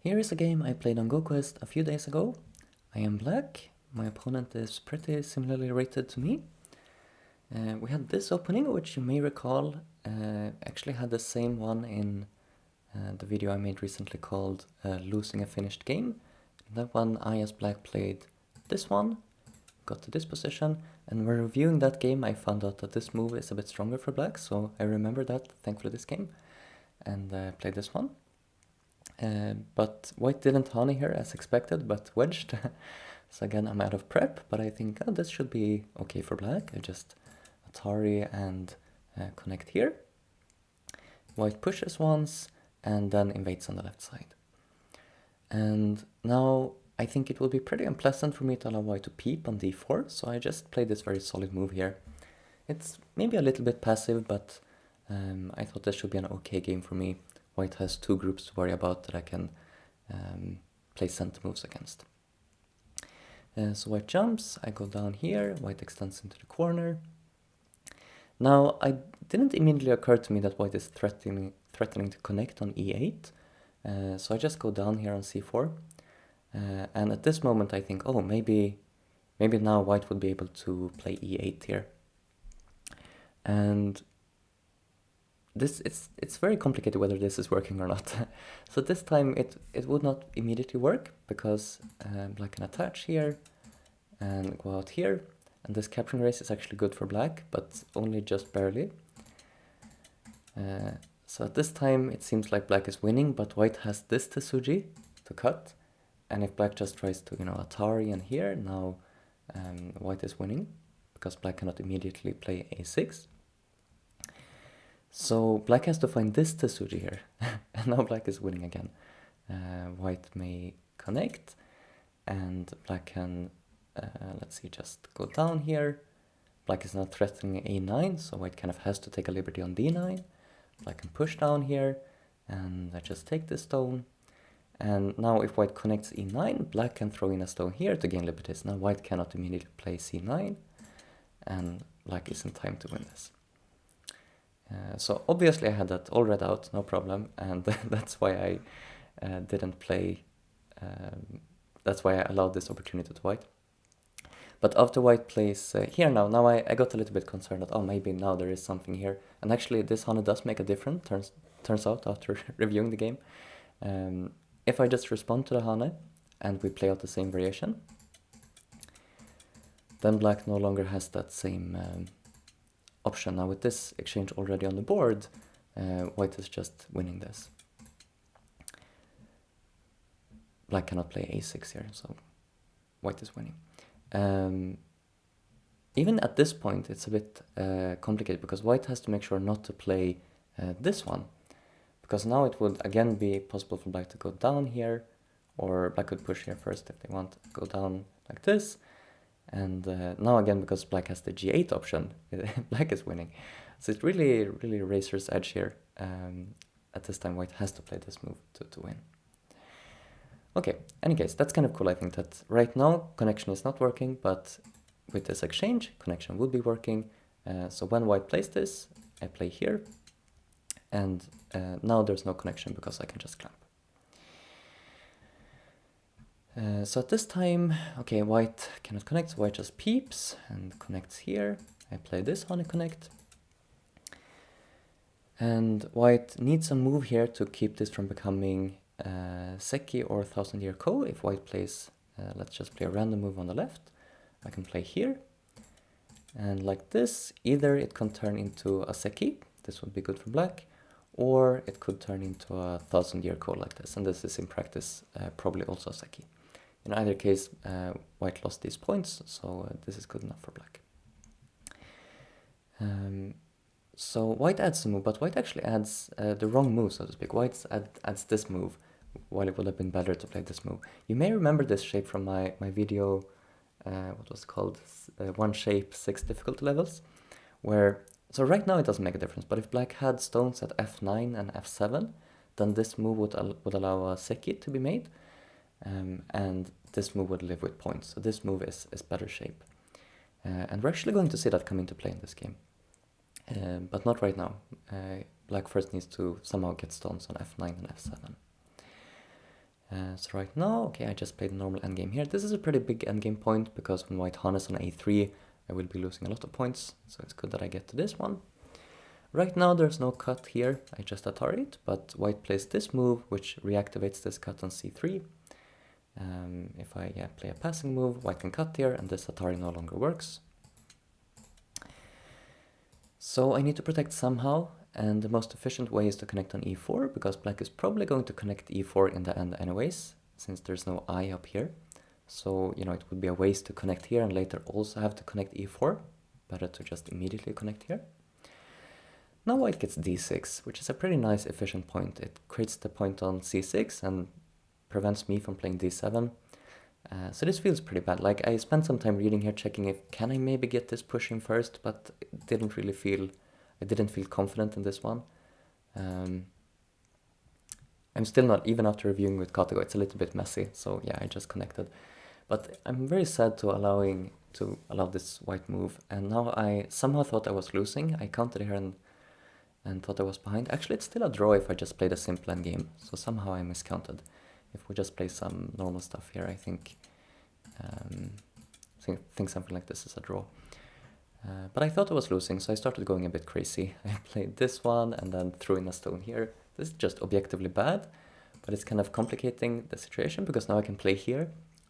Here is a game I played on GoQuest a few days ago. I am black, my opponent is pretty similarly rated to me. We had this opening, which you may recall actually had the same one in the video I made recently called Losing a Finished Game. In that one, I as black played this one, got to this position, and when reviewing that game I found out that this move is a bit stronger for black, so I remember that, thankfully, this game, and played this one. But white didn't honey here as expected, but wedged. So again, I'm out of prep, but I think this should be okay for black. I just Atari and connect here. White pushes once and then invades on the left side. And now I think it will be pretty unpleasant for me to allow white to peep on d4, so I just played this very solid move here. It's maybe a little bit passive, but I thought this should be an okay game for me. White has two groups to worry about that I can play center moves against. So white jumps, I go down here, white extends into the corner. Now, it didn't immediately occur to me that white is threatening to connect on e8, so I just go down here on c4. And at this moment I think, oh, maybe now white would be able to play e8 here. And this it's very complicated whether this is working or not. So this time it would not immediately work because black can attach here and go out here, and this capturing race is actually good for black, but only just barely. So at this time it seems like black is winning, but white has this Tesuji to cut, and if black just tries to Atari and here, now white is winning because black cannot immediately play a6. So black has to find this Tesuji here, and now black is winning again. White may connect, and black can, let's see, just go down here. Black is now threatening a9, so white kind of has to take a liberty on d9. Black can push down here, and I just take this stone. And now if white connects e9, black can throw in a stone here to gain liberties. Now white cannot immediately play c9, and black is in time to win this. So obviously I had that all read out, no problem, and that's why I didn't play, that's why I allowed this opportunity to white. But after white plays here now I got a little bit concerned that, oh, maybe now there is something here. And actually this Hane does make a difference, turns out, after reviewing the game. If I just respond to the Hane and we play out the same variation, then black no longer has that same option. Now with this exchange already on the board, white is just winning this. Black cannot play a6 here, so white is winning. Even at this point it's a bit complicated because white has to make sure not to play this one, because now it would again be possible for black to go down here, or black could push here first if they want, go down like this. And now again, because black has the g8 option, black is winning. So it's really razor's edge here. At this time, white has to play this move to win. Okay, any case, that's kind of cool. I think that right now, connection is not working, but with this exchange, connection would be working. So when white plays this, I play here. And now there's no connection because I can just clamp. So at this time, okay, white cannot connect, so white just peeps and connects here. I play this Hane connect. And white needs a move here to keep this from becoming seki or 1000-year ko. If white plays, let's just play a random move on the left, I can play here. And like this, either it can turn into a seki, this would be good for black, or it could turn into a 1000-year ko like this. And this is in practice probably also a seki. In either case, white lost these points, so this is good enough for black. So white adds a move, but white actually adds the wrong move, so to speak. White adds this move, while it would have been better to play this move. You may remember this shape from my video, what was called one shape, 6 difficulty levels, where, so right now it doesn't make a difference, but if black had stones at f9 and f7, then this move would allow a seki to be made. And this move would live with points. So this move is better shape. And we're actually going to see that come into play in this game. But not right now. Black first needs to somehow get stones on f9 and f7. So right now, okay, I just played a normal endgame here. This is a pretty big endgame point because when white harness on a3, I will be losing a lot of points. So it's good that I get to this one. Right now there's no cut here, I just Atari it, but white plays this move, which reactivates this cut on c3. If I play a passing move, white can cut here, and this Atari no longer works. So I need to protect somehow, and the most efficient way is to connect on e4, because black is probably going to connect e4 in the end anyways, since there's no I up here. So, it would be a waste to connect here and later also have to connect e4. Better to just immediately connect here. Now white gets d6, which is a pretty nice efficient point. It creates the point on c6 and prevents me from playing d7. So this feels pretty bad. Like, I spent some time reading here, checking if can I maybe get this pushing first, but I didn't feel confident in this one. I'm still not, even after reviewing with Katago, it's a little bit messy, so yeah, I just connected. But I'm very sad to allow this white move, and now I somehow thought I was losing. I counted here and thought I was behind. Actually, it's still a draw if I just played a simple endgame, so somehow I miscounted. If we just play some normal stuff here, I think something like this is a draw. But I thought I was losing, so I started going a bit crazy. I played this one and then threw in a stone here. This is just objectively bad, but it's kind of complicating the situation because now I can play here,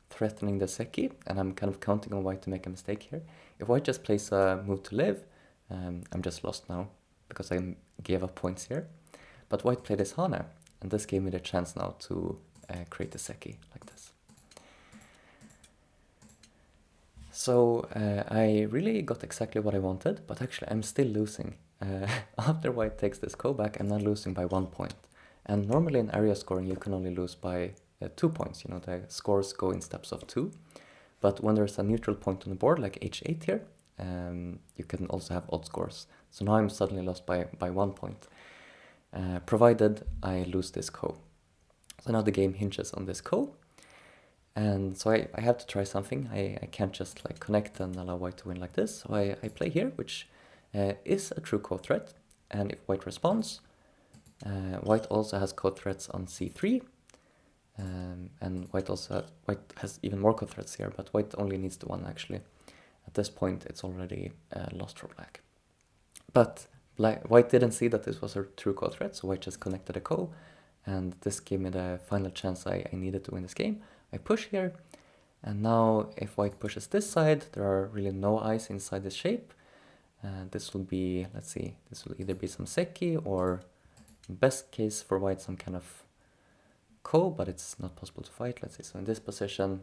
threatening the seki, and I'm kind of counting on white to make a mistake here. If white just plays a move to live, I'm just lost now because I gave up points here. But white played his hana, and this gave me the chance now to create a seki like this. So I really got exactly what I wanted, but actually I'm still losing. After white takes this ko back, I'm now losing by 1 point. And normally in area scoring you can only lose by 2 points, the scores go in steps of 2. But when there's a neutral point on the board, like h8 here, you can also have odd scores. So now I'm suddenly lost by 1 point, provided I lose this ko. So now the game hinges on this ko. And so I have to try something. I can't just like connect and allow white to win like this. So I play here, which is a true ko threat. And if white responds, white also has ko threats on c3. And white has even more ko threats here, but white only needs the one actually. At this point, it's already lost for black. But white didn't see that this was a true ko threat, so white just connected a ko. And this gave me the final chance I needed to win this game. I push here, and now if white pushes this side, there are really no eyes inside this shape. This will be, let's see, this will either be some seki or, in best case for white, some kind of ko, but it's not possible to fight. Let's see, so in this position,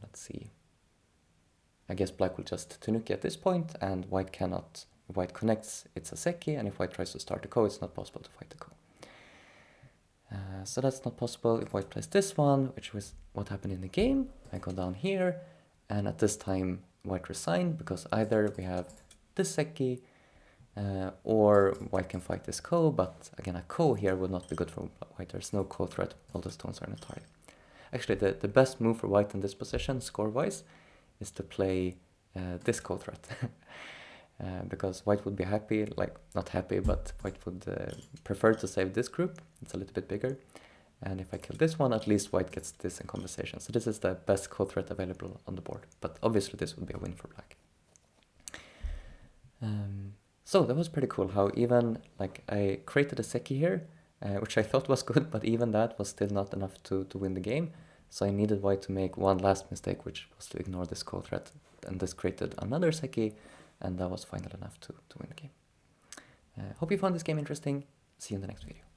let's see, I guess black will just tanuki at this point, and white cannot. If white connects, it's a seki, and if white tries to start a ko, it's not possible to fight the ko. So that's not possible. If white plays this one, which was what happened in the game, I go down here, and at this time white resigned because either we have this seki or white can fight this ko, but again a ko here would not be good for white. There's no ko threat, all the stones are in Atari. Actually the best move for white in this position, score-wise, is to play this ko threat. Because white would be happy, like not happy, but white would prefer to save this group. It's a little bit bigger. And if I kill this one, at least white gets this in compensation. So this is the best ko threat available on the board. But obviously this would be a win for black. So that was pretty cool how even, like, I created a seki here, which I thought was good, but even that was still not enough to win the game. So I needed white to make one last mistake, which was to ignore this ko threat. And this created another seki, and that was final enough to win the game. Hope you found this game interesting. See you in the next video.